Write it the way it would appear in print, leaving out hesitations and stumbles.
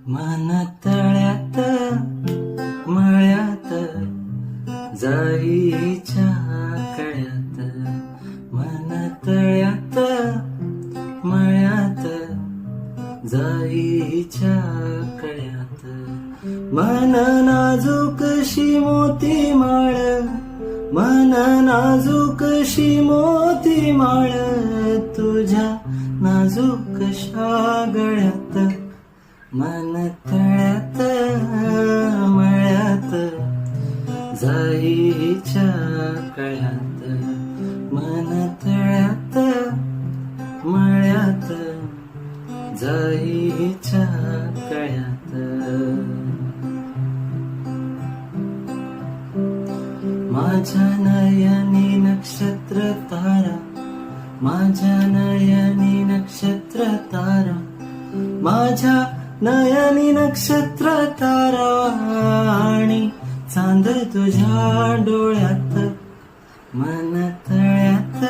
मन तळ्यात मळ्यात जाईच्या कळ्यात, मन तळ्यात मळ्यात जाईच्या कळ्यात, मन नाजूकशी मोती माळ, मन नाजूकशी मोती माळ, तुझ्या नाजूकशा गळ्यात, मन तळ्यात मळ्यात जाईच्या कळ्यात, मन तळ्यात मळ्यात जाईच्या कळ्यात. माझ्या नयनी नक्षत्र तारा, माझ्या नयनी नक्षत्र तारा, माझ्या नयनी नक्षत्र तारा, आणि चांद तुझ्या डोळ्यात, मन तळ्यात